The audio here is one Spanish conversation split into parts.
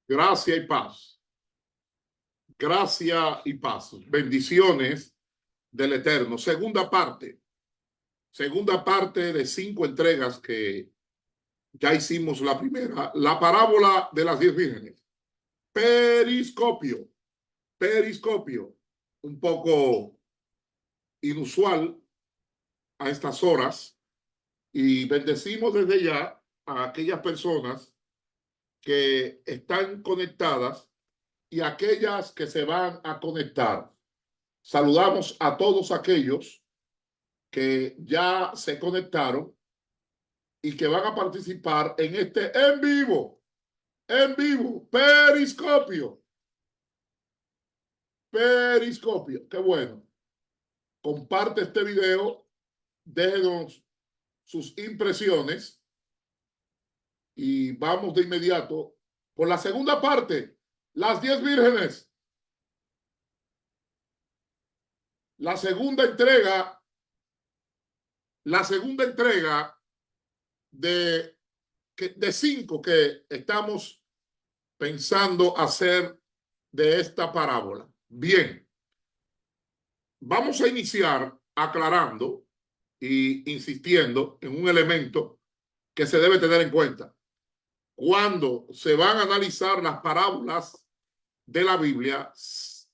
Gracia y paz. Gracia y paz. Bendiciones del Eterno. Segunda parte. Segunda parte de 5 entregas que ya hicimos la primera. La parábola de las 10 vírgenes. Periscopio. Periscopio. Un poco inusual a estas horas. Y bendecimos desde ya a aquellas personas que están conectadas y aquellas que se van a conectar. Saludamos a todos aquellos que ya se conectaron y que van a participar en este en vivo, periscopio. Periscopio, qué bueno. Comparte este video, déjenos sus impresiones y vamos de inmediato con la segunda parte, las 10 vírgenes. La segunda entrega de 5 que estamos pensando hacer de esta parábola. Bien, vamos a iniciar aclarando y insistiendo en un elemento que se debe tener en cuenta. Cuando se van a analizar las parábolas de la Biblia,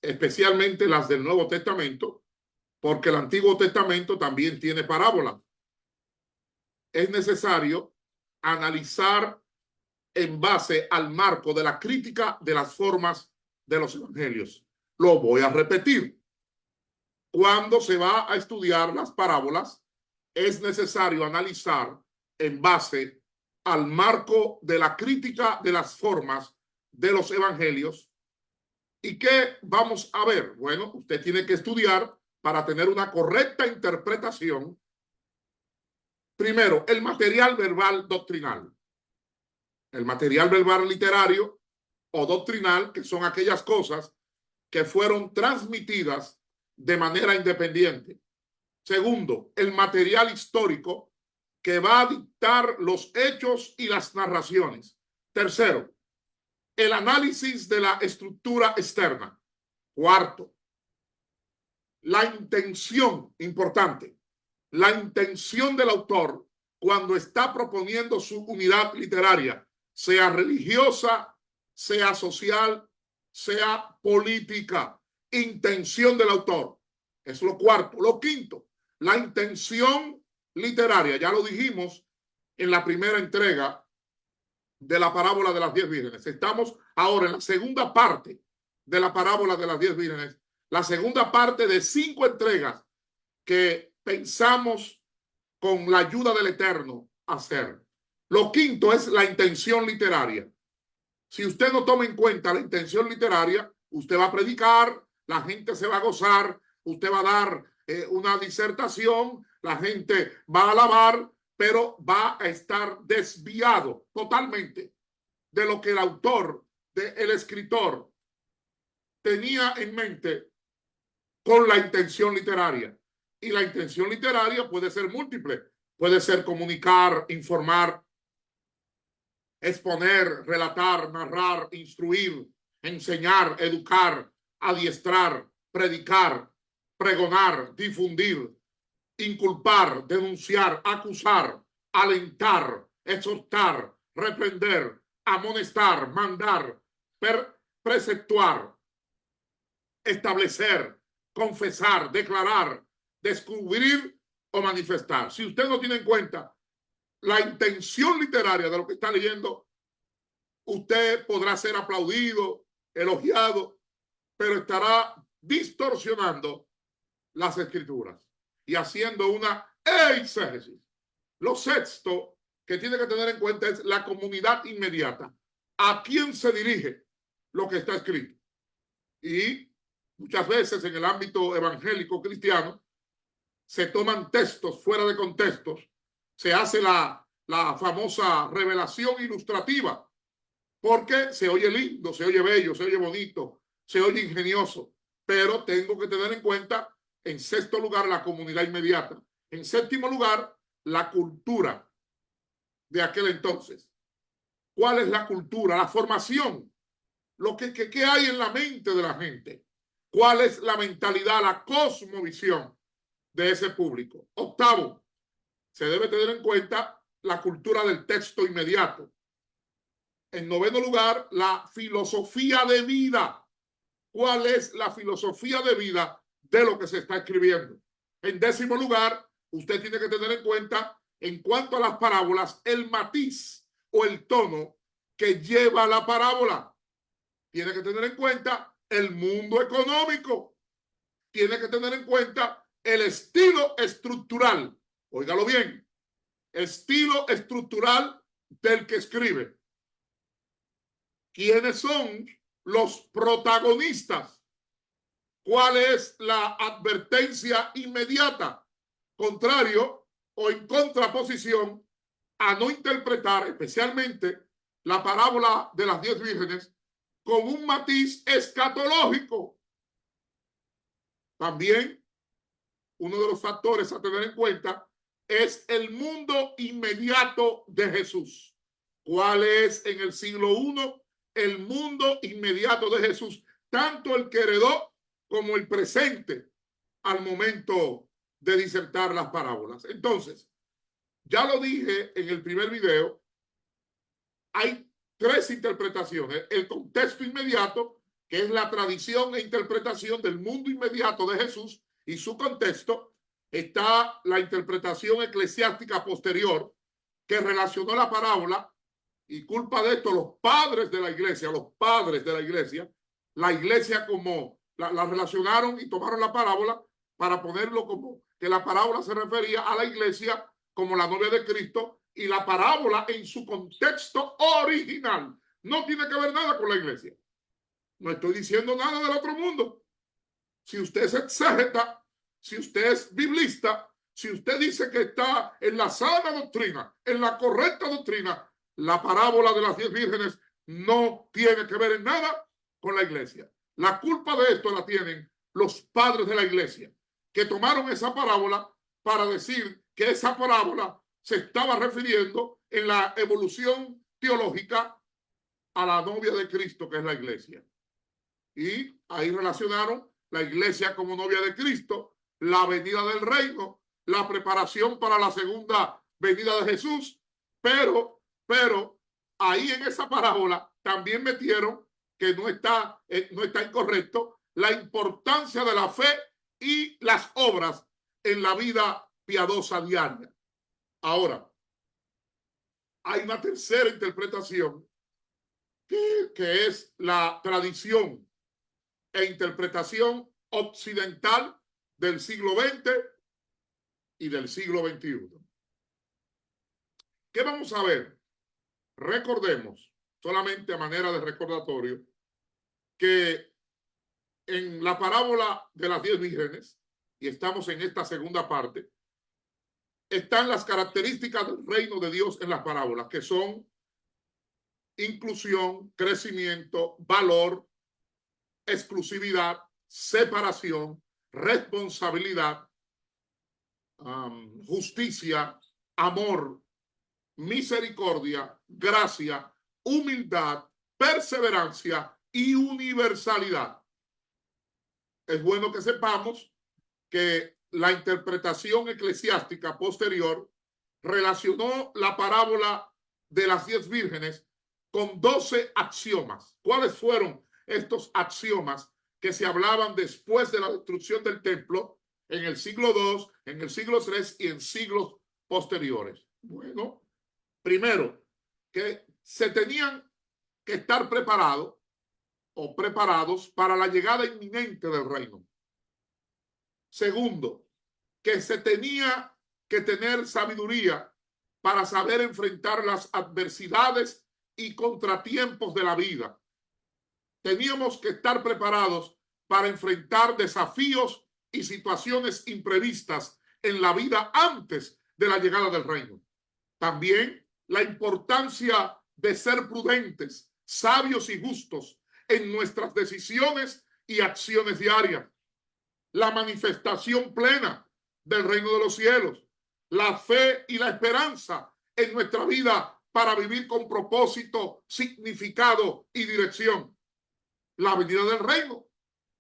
especialmente las del Nuevo Testamento, porque el Antiguo Testamento también tiene parábolas, es necesario analizar en base al marco de la crítica de las formas de los evangelios. Lo voy a repetir. Cuando se va a estudiar las parábolas, es necesario analizar en base al marco de la crítica de las formas de los evangelios. ¿Y qué vamos a ver? Bueno, usted tiene que estudiar para tener una correcta interpretación. Primero, el material verbal doctrinal. El material verbal literario o doctrinal, que son aquellas cosas que fueron transmitidas de manera independiente. Segundo, el material histórico, que va a dictar los hechos y las narraciones. Tercero, el análisis de la estructura externa. Cuarto, la intención, importante, la intención del autor cuando está proponiendo su unidad literaria, sea religiosa, sea social, sea política. Intención del autor. Es lo cuarto. Lo quinto, la intención literaria. Ya lo dijimos en la primera entrega de la parábola de las 10 vírgenes. Estamos ahora en la segunda parte de la parábola de las 10 vírgenes. La segunda parte de 5 entregas que pensamos con la ayuda del Eterno hacer. Lo quinto es la intención literaria. Si usted no toma en cuenta la intención literaria, usted va a predicar, la gente se va a gozar, usted va a dar una disertación, la gente va a alabar, pero va a estar desviado totalmente de lo que el autor, el escritor, tenía en mente con la intención literaria. Y la intención literaria puede ser múltiple. Puede ser comunicar, informar, exponer, relatar, narrar, instruir, enseñar, educar, adiestrar, predicar, pregonar, difundir, inculpar, denunciar, acusar, alentar, exhortar, reprender, amonestar, mandar, preceptuar, establecer, confesar, declarar, descubrir o manifestar. Si usted no tiene en cuenta la intención literaria de lo que está leyendo, usted podrá ser aplaudido, elogiado, pero estará distorsionando las escrituras y haciendo una exégesis. Lo sexto que tiene que tener en cuenta es la comunidad inmediata. ¿A quién se dirige lo que está escrito? Y muchas veces en el ámbito evangélico cristiano se toman textos fuera de contextos, se hace la famosa revelación ilustrativa, porque se oye lindo, se oye bello, se oye bonito, se oye ingenioso, pero tengo que tener en cuenta, en sexto lugar, la comunidad inmediata. En séptimo lugar, la cultura de aquel entonces. ¿Cuál es la cultura? La formación ¿Qué hay en la mente de la gente? ¿Cuál es la mentalidad, la cosmovisión de ese público? Octavo, se debe tener en cuenta la cultura del texto inmediato. En noveno lugar, la filosofía de vida. ¿Cuál es la filosofía de vida de lo que se está escribiendo? En décimo lugar, usted tiene que tener en cuenta, en cuanto a las parábolas, el matiz o el tono que lleva la parábola. Tiene que tener en cuenta el mundo económico. Tiene que tener en cuenta el estilo estructural. Óigalo bien, estilo estructural del que escribe. ¿Quiénes son los protagonistas? ¿Cuál es la advertencia inmediata? Contrario o en contraposición a no interpretar especialmente la parábola de las 10 vírgenes con un matiz escatológico. También uno de los factores a tener en cuenta es el mundo inmediato de Jesús. ¿Cuál es en el siglo I el mundo inmediato de Jesús? Tanto el que heredó como el presente al momento de disertar las parábolas. Entonces, ya lo dije en el primer video, hay tres interpretaciones. El contexto inmediato, que es la tradición e interpretación del mundo inmediato de Jesús y su contexto. Está la interpretación eclesiástica posterior, que relacionó la parábola, y culpa de esto los padres de la iglesia, la iglesia como la relacionaron y tomaron la parábola para ponerlo como que la parábola se refería a la iglesia como la novia de Cristo, y la parábola en su contexto original no tiene que ver nada con la iglesia. No estoy diciendo nada del otro mundo. Si usted es exégeta, si usted es biblista, si usted dice que está en la sana doctrina, en la correcta doctrina, la parábola de las 10 vírgenes no tiene que ver en nada con la iglesia. La culpa de esto la tienen los padres de la iglesia, que tomaron esa parábola para decir que esa parábola se estaba refiriendo en la evolución teológica a la novia de Cristo, que es la iglesia. Y ahí relacionaron la iglesia como novia de Cristo, la venida del reino, la preparación para la segunda venida de Jesús, pero ahí en esa parábola también metieron, que no está incorrecto, la importancia de la fe y las obras en la vida piadosa diaria. Ahora, hay una tercera interpretación que es la tradición e interpretación occidental del siglo XX y del siglo XXI. ¿Qué vamos a ver? Recordemos, solamente a manera de recordatorio, que en la parábola de las 10 vírgenes, y estamos en esta segunda parte, están las características del reino de Dios en las parábolas, que son inclusión, crecimiento, valor, exclusividad, separación, responsabilidad, justicia, amor, misericordia, gracia, humildad, perseverancia y universalidad. Es bueno que sepamos que la interpretación eclesiástica posterior relacionó la parábola de las 10 vírgenes con 12 axiomas. ¿Cuáles fueron estos axiomas que se hablaban después de la destrucción del templo en el siglo II, en el siglo III y en siglos posteriores? Bueno, primero, que se tenían que estar preparados o preparados para la llegada inminente del reino. Segundo, que se tenía que tener sabiduría para saber enfrentar las adversidades y contratiempos de la vida. Teníamos que estar preparados para enfrentar desafíos y situaciones imprevistas en la vida antes de la llegada del reino. También la importancia de ser prudentes, sabios y justos en nuestras decisiones y acciones diarias. La manifestación plena del reino de los cielos, la fe y la esperanza en nuestra vida para vivir con propósito, significado y dirección. la venida del reino,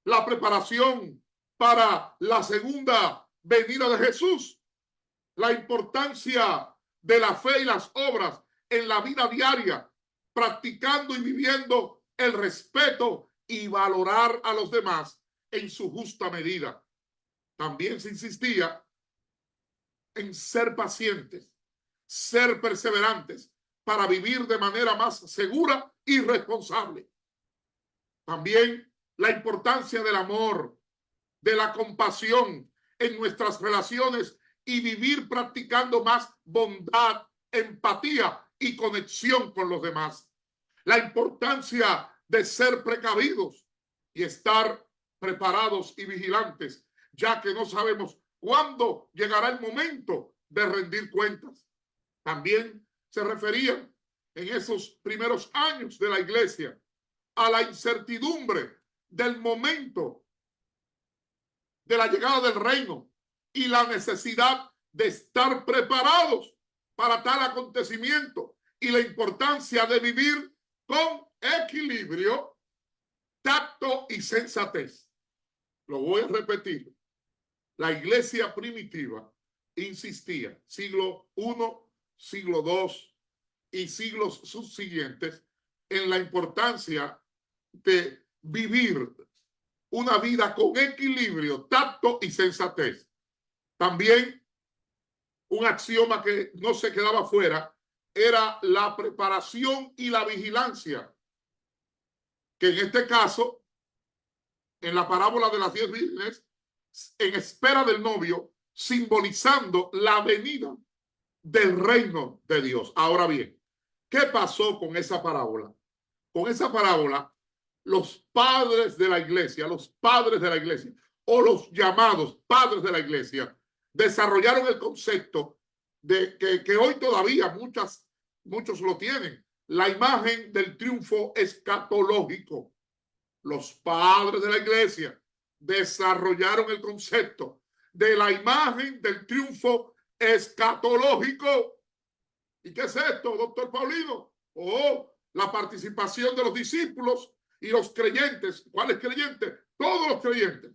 la preparación para la segunda venida de Jesús, la importancia de la fe y las obras en la vida diaria, practicando y viviendo el respeto y valorar a los demás en su justa medida. También se insistía en ser pacientes, ser perseverantes para vivir de manera más segura y responsable. También la importancia del amor, de la compasión en nuestras relaciones y vivir practicando más bondad, empatía y conexión con los demás. La importancia de ser precavidos y estar preparados y vigilantes, ya que no sabemos cuándo llegará el momento de rendir cuentas. También se referían en esos primeros años de la iglesia a la incertidumbre del momento de la llegada del reino y la necesidad de estar preparados para tal acontecimiento y la importancia de vivir con equilibrio, tacto y sensatez. Lo voy a repetir. La iglesia primitiva insistía, siglo I, siglo II y siglos subsiguientes, en la importancia de vivir una vida con equilibrio, tacto y sensatez. También un axioma que no se quedaba fuera era la preparación y la vigilancia, que en este caso, en la parábola de las 10 vírgenes, en espera del novio, simbolizando la venida del reino de Dios. Ahora bien, ¿qué pasó con esa parábola? Con esa parábola, los padres de la iglesia o los llamados padres de la iglesia desarrollaron el concepto de que hoy todavía muchos lo tienen, la imagen del triunfo escatológico. Los padres de la iglesia desarrollaron el concepto de la imagen del triunfo escatológico. ¿Y qué es esto, doctor Paulino? La participación de los discípulos y los creyentes. ¿Cuáles creyentes? Todos los creyentes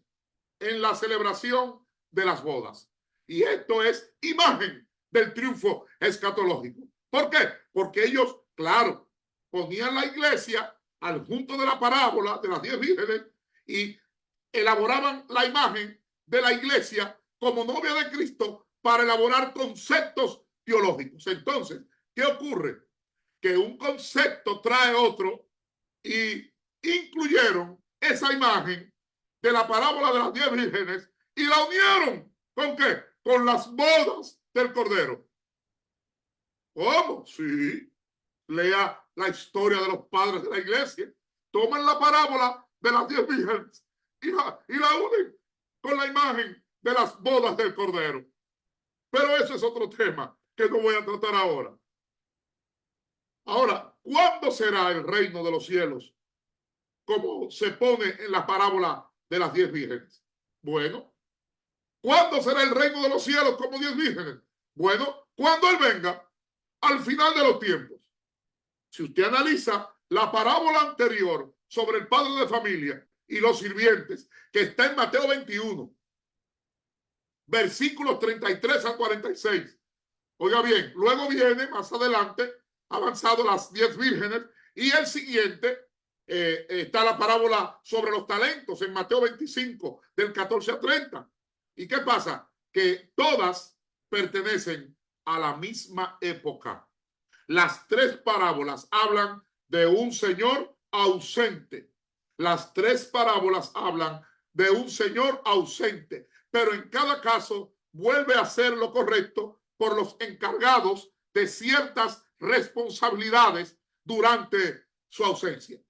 en la celebración de las bodas. Y esto es imagen del triunfo escatológico. ¿Por qué? Porque ellos, claro, ponían la iglesia al junto de la parábola de las 10 vírgenes y elaboraban la imagen de la iglesia como novia de Cristo para elaborar conceptos teológicos. Entonces, ¿qué ocurre? Que un concepto trae otro y incluyeron esa imagen de la parábola de las 10 vírgenes y la unieron. ¿Con qué? Con las bodas del Cordero. ¿Cómo? Sí. Lea la historia de los padres de la iglesia. Toman la parábola de las 10 vírgenes y la unen con la imagen de las bodas del Cordero. Pero eso es otro tema que no voy a tratar ahora. Ahora, ¿cuándo será el reino de los cielos? Como se pone en la parábola de las 10 vírgenes. Bueno, ¿cuándo será el reino de los cielos como 10 vírgenes? Bueno, cuando Él venga al final de los tiempos. Si usted analiza la parábola anterior sobre el padre de familia y los sirvientes, que está en Mateo 21, versículos 33 al 46. Oiga bien, luego viene más adelante, avanzado las 10 vírgenes, y el siguiente está la parábola sobre los talentos en Mateo 25, del 14 a 30. ¿Y qué pasa? Que todas pertenecen a la misma época. Las tres parábolas hablan de un señor ausente. Las tres parábolas hablan de un señor ausente, pero en cada caso vuelve a hacer lo correcto por los encargados de ciertas responsabilidades durante su ausencia.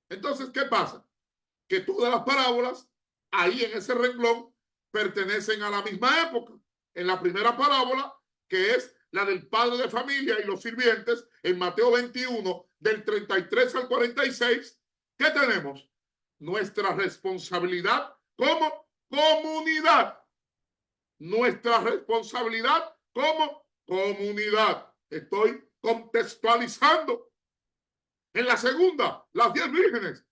Entonces, ¿qué pasa? Que todas las parábolas ahí en ese renglón pertenecen a la misma época. En la primera parábola, que es la del padre de familia y los sirvientes, en Mateo 21, del 33 al 46, ¿qué tenemos? Nuestra responsabilidad como comunidad. Nuestra responsabilidad como comunidad. Estoy contextualizando. En la segunda, las 10 vírgenes.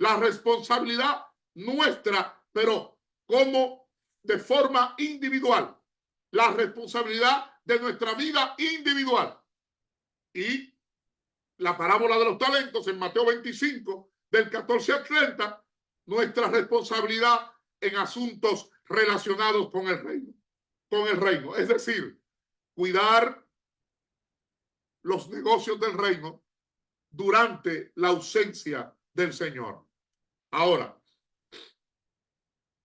la responsabilidad nuestra, pero como de forma individual, la responsabilidad de nuestra vida individual. Y la parábola de los talentos en Mateo 25, del 14 al 30, nuestra responsabilidad en asuntos relacionados con el reino. Con el reino, es decir, cuidar los negocios del reino durante la ausencia del Señor. Ahora,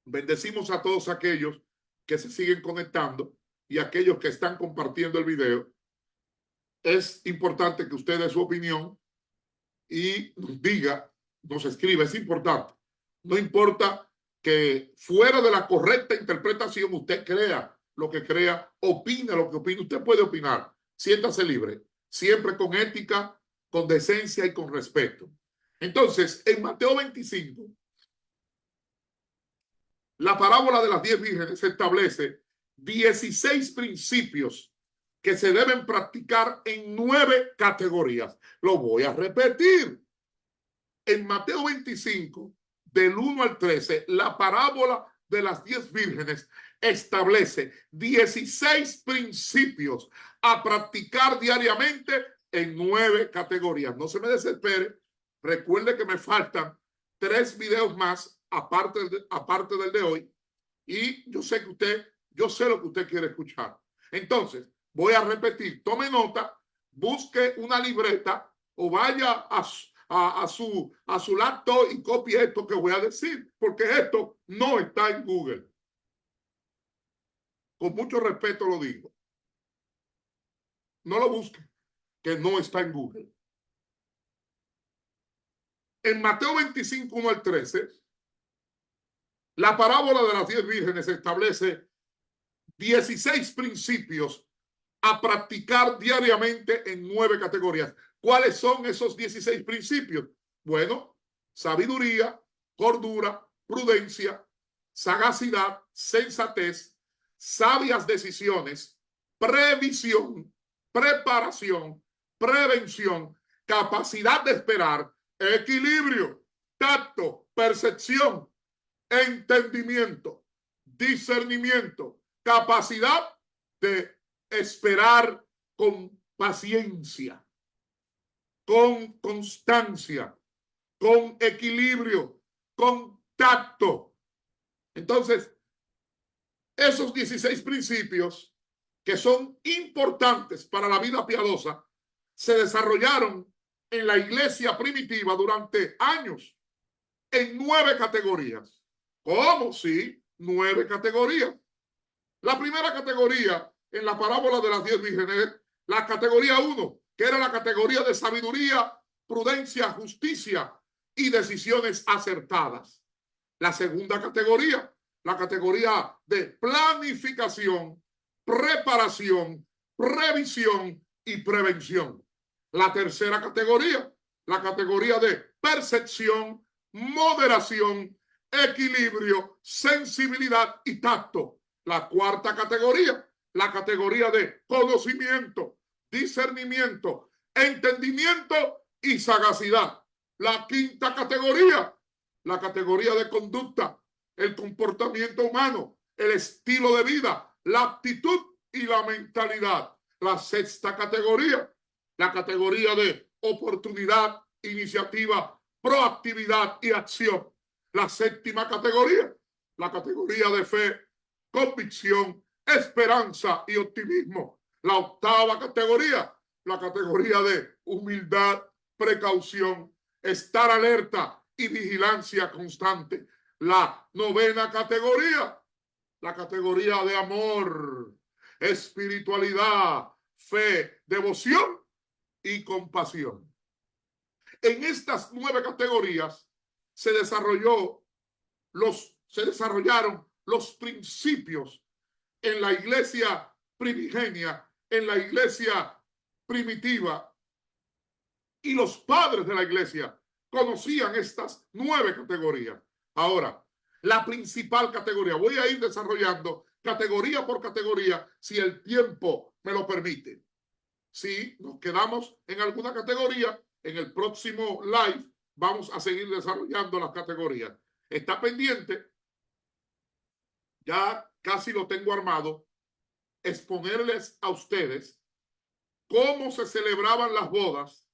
bendecimos a todos aquellos que se siguen conectando y aquellos que están compartiendo el video. Es importante que usted dé su opinión y nos diga, nos escriba, es importante. No importa que fuera de la correcta interpretación usted crea lo que crea, opine lo que opine. Usted puede opinar, siéntase libre, siempre con ética, con decencia y con respeto. Entonces, en Mateo 25, la parábola de las 10 vírgenes establece 16 principios que se deben practicar en 9 categorías. Lo voy a repetir. En Mateo 25, del 1 al 13, la parábola de las 10 vírgenes establece 16 principios a practicar diariamente en 9 categorías. No se me desespere. Recuerde que me faltan 3 videos más aparte del de hoy. Y yo sé lo que usted quiere escuchar. Entonces, voy a repetir. Tome nota, busque una libreta o vaya a su laptop y copie esto que voy a decir, porque esto no está en Google. Con mucho respeto lo digo. No lo busque, que no está en Google. En Mateo 25, 1 al 13, la parábola de las 10 vírgenes establece 16 principios a practicar diariamente en 9 categorías. ¿Cuáles son esos 16 principios? Bueno, sabiduría, cordura, prudencia, sagacidad, sensatez, sabias decisiones, previsión, preparación, prevención, capacidad de esperar, equilibrio, tacto, percepción, entendimiento, discernimiento, capacidad de esperar con paciencia, con constancia, con equilibrio, con tacto. Entonces, esos 16 principios que son importantes para la vida piadosa se desarrollaron en la iglesia primitiva durante años en 9 categorías. ¿Cómo? Sí, 9 categorías. La primera categoría en la parábola de las 10 vírgenes, la categoría 1, que era la categoría de sabiduría, prudencia, justicia y decisiones acertadas. La segunda categoría, la categoría de planificación, preparación, previsión y prevención. La tercera categoría, la categoría de percepción, moderación, equilibrio, sensibilidad y tacto. La cuarta categoría, la categoría de conocimiento, discernimiento, entendimiento y sagacidad. La quinta categoría, la categoría de conducta, el comportamiento humano, el estilo de vida, la actitud y la mentalidad. La sexta categoría, la categoría de oportunidad, iniciativa, proactividad y acción. La séptima categoría, la categoría de fe, convicción, esperanza y optimismo. La octava categoría, la categoría de humildad, precaución, estar alerta y vigilancia constante. La novena categoría, la categoría de amor, espiritualidad, fe, devoción y compasión. En estas 9 categorías se desarrollaron los principios en la iglesia primigenia, en la iglesia primitiva, y los padres de la iglesia conocían estas 9 categorías. Ahora, la principal categoría, voy a ir desarrollando categoría por categoría si el tiempo me lo permite. Si nos quedamos en alguna categoría, en el próximo live vamos a seguir desarrollando las categorías. Está pendiente, ya casi lo tengo armado, exponerles a ustedes cómo se celebraban las bodas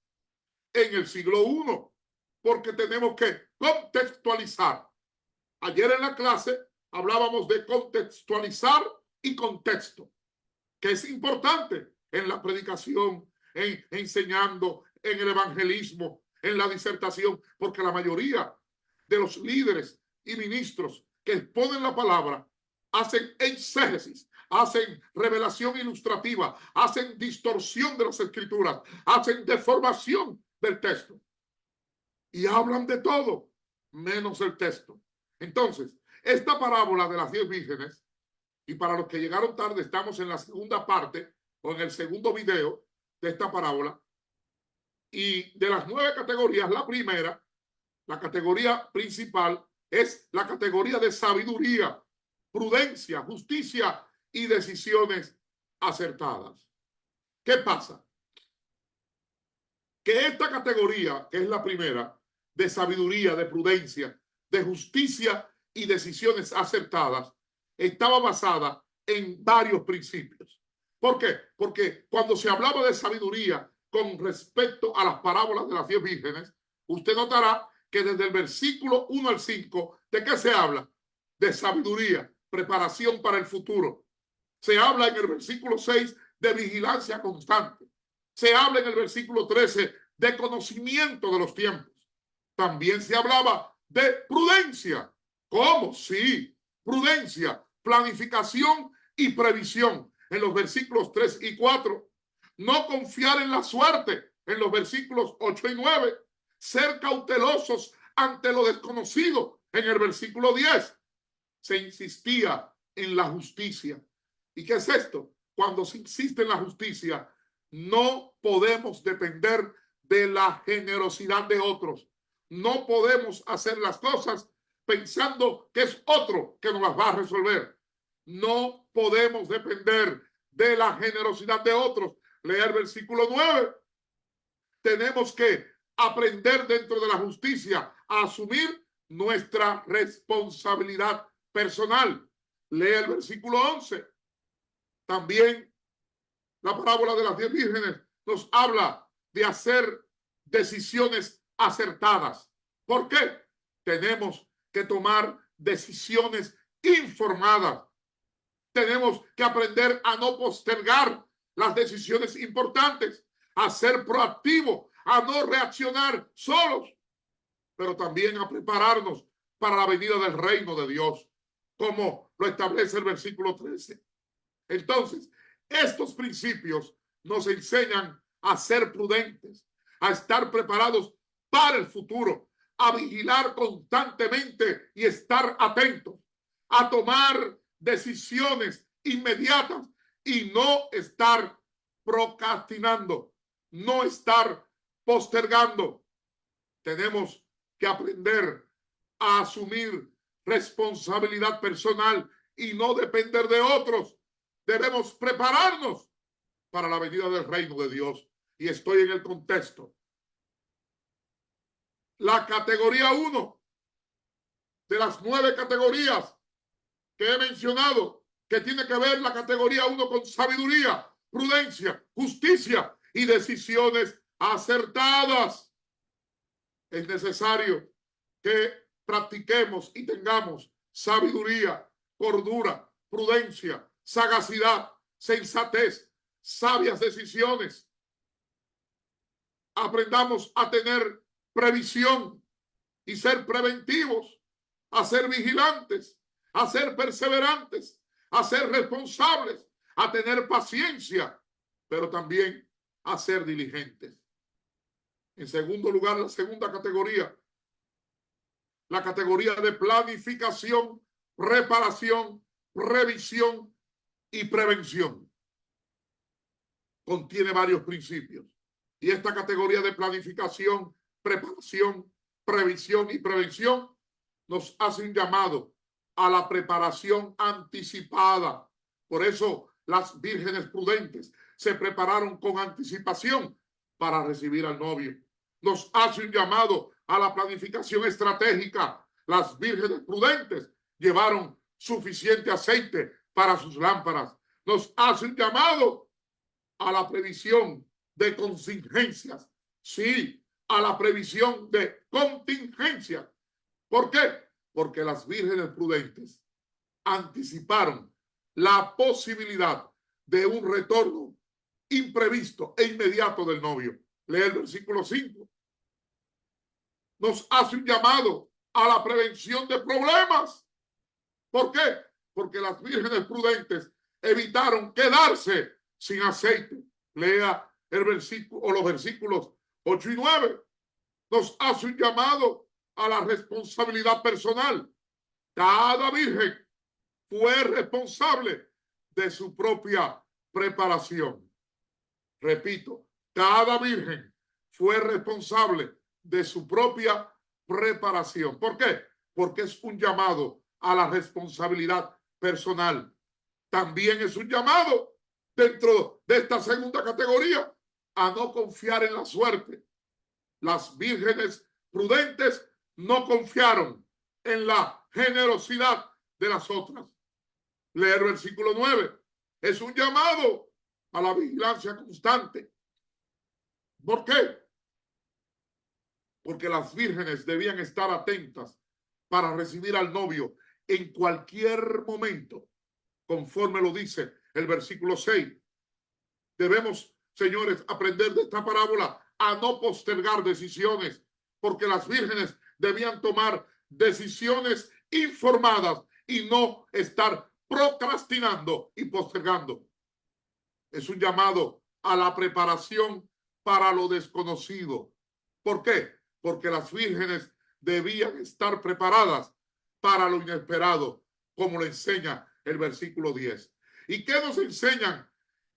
en el siglo I, porque tenemos que contextualizar. Ayer en la clase hablábamos de contextualizar y contexto, que es importante en la predicación, en enseñando, en el evangelismo, en la disertación, porque la mayoría de los líderes y ministros que exponen la palabra hacen exégesis, hacen revelación ilustrativa, hacen distorsión de las escrituras, hacen deformación del texto y hablan de todo menos el texto. Entonces, esta parábola de las 10 vírgenes, y para los que llegaron tarde, estamos en la segunda parte o en el segundo video de esta parábola, y de las 9 categorías, la primera, la categoría principal, es la categoría de sabiduría, prudencia, justicia y decisiones acertadas. ¿Qué pasa? Que esta categoría, que es la primera, de sabiduría, de prudencia, de justicia y decisiones acertadas, estaba basada en varios principios. ¿Por qué? Porque cuando se hablaba de sabiduría con respecto a las parábolas de las 10 vírgenes, usted notará que desde el versículo 1 al 5, ¿de qué se habla? De sabiduría, preparación para el futuro. Se habla en el versículo 6 de vigilancia constante. Se habla en el versículo 13 de conocimiento de los tiempos. También se hablaba de prudencia. ¿Cómo? Sí, prudencia, planificación y previsión en los versículos 3 y 4. No confiar en la suerte en los versículos 8 y 9. Ser cautelosos ante lo desconocido en el versículo 10. Se insistía en la justicia. ¿Y qué es esto? Cuando se insiste en la justicia, no podemos depender de la generosidad de otros. No podemos hacer las cosas pensando que es otro que nos las va a resolver. No podemos depender de la generosidad de otros. Lea el versículo 9. Tenemos que aprender dentro de la justicia a asumir nuestra responsabilidad personal. Lea el versículo 11. También la parábola de las 10 vírgenes nos habla de hacer decisiones acertadas. ¿Por qué? Tenemos que tomar decisiones informadas. Tenemos que aprender a no postergar las decisiones importantes, a ser proactivo, a no reaccionar solos, pero también a prepararnos para la venida del reino de Dios, como lo establece el versículo 13. Entonces, estos principios nos enseñan a ser prudentes, a estar preparados para el futuro, a vigilar constantemente y estar atentos, a tomar decisiones inmediatas y no estar procrastinando, no estar postergando. Tenemos que aprender a asumir responsabilidad personal y no depender de otros. Debemos prepararnos para la venida del reino de Dios. Y estoy en el contexto. La categoría 1 de las 9 categorías que he mencionado, que tiene que ver la categoría 1 con sabiduría, prudencia, justicia y decisiones acertadas. Es necesario que practiquemos y tengamos sabiduría, cordura, prudencia, sagacidad, sensatez, sabias decisiones. Aprendamos a tener previsión y ser preventivos, a ser vigilantes, a ser perseverantes, a ser responsables, a tener paciencia, pero también a ser diligentes. En segundo lugar, la segunda categoría, la categoría de planificación, reparación, revisión y prevención. Contiene varios principios. Y esta categoría de planificación, preparación, previsión y prevención nos hace un llamado a la preparación anticipada. Por eso las vírgenes prudentes se prepararon con anticipación para recibir al novio. Nos hace un llamado a la planificación estratégica. Las vírgenes prudentes llevaron suficiente aceite para sus lámparas. Nos hace un llamado a la previsión de contingencias. Sí, a la previsión de contingencias. ¿Por qué? Porque las vírgenes prudentes anticiparon la posibilidad de un retorno imprevisto e inmediato del novio. Lee el versículo 5. Nos hace un llamado a la prevención de problemas. ¿Por qué? Porque las vírgenes prudentes evitaron quedarse sin aceite. Lea el versículo o los versículos 8 y 9. Nos hace un llamado a la responsabilidad personal. Cada virgen fue responsable de su propia preparación. Repito, cada virgen fue responsable de su propia preparación. ¿Por qué? Porque es un llamado a la responsabilidad personal. También es un llamado dentro de esta segunda categoría a no confiar en la suerte. Las vírgenes prudentes no confiaron en la generosidad de las otras. Leer el versículo 9. Es un llamado a la vigilancia constante. ¿Por qué? Porque las vírgenes debían estar atentas para recibir al novio en cualquier momento, conforme lo dice el versículo 6. Debemos, señores, aprender de esta parábola a no postergar decisiones, porque las vírgenes debían tomar decisiones informadas y no estar procrastinando y postergando. Es un llamado a la preparación para lo desconocido. ¿Por qué? Porque las vírgenes debían estar preparadas para lo inesperado, como le enseña el versículo 10. ¿Y qué nos enseñan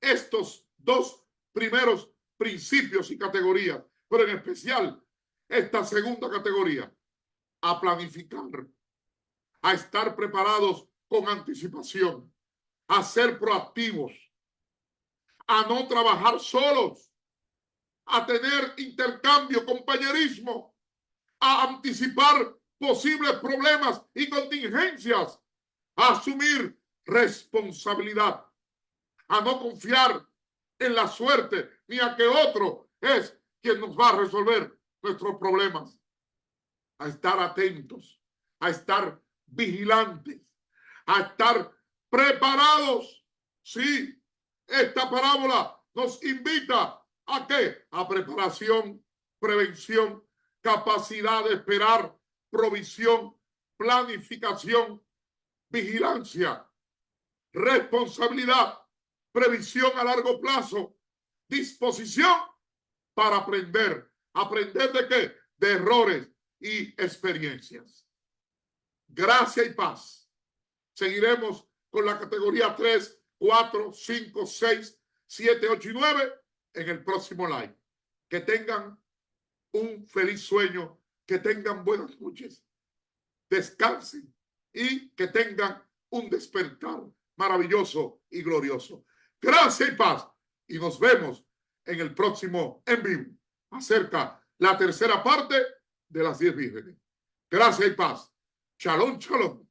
estos dos primeros principios y categorías? Pero en especial esta segunda categoría, a planificar, a estar preparados con anticipación, a ser proactivos, a no trabajar solos, a tener intercambio, compañerismo, a anticipar posibles problemas y contingencias, a asumir responsabilidad, a no confiar en la suerte ni a que otro es quien nos va a resolver nuestros problemas, a estar atentos, a estar vigilantes, a estar preparados. Sí, esta parábola nos invita ¿a qué? A preparación, prevención, capacidad de esperar, provisión, planificación, vigilancia, responsabilidad, previsión a largo plazo, disposición para aprender. ¿Aprender de qué? De errores y experiencias. Gracia y paz. Seguiremos con la categoría 3, 4, 5, 6, 7, 8 y 9 en el próximo live. Que tengan un feliz sueño, que tengan buenas noches, descansen y que tengan un despertar maravilloso y glorioso. Gracias y paz. Y nos vemos en el próximo en vivo acerca la tercera parte de las 10 vírgenes. Gracias y paz. Shalom, shalom.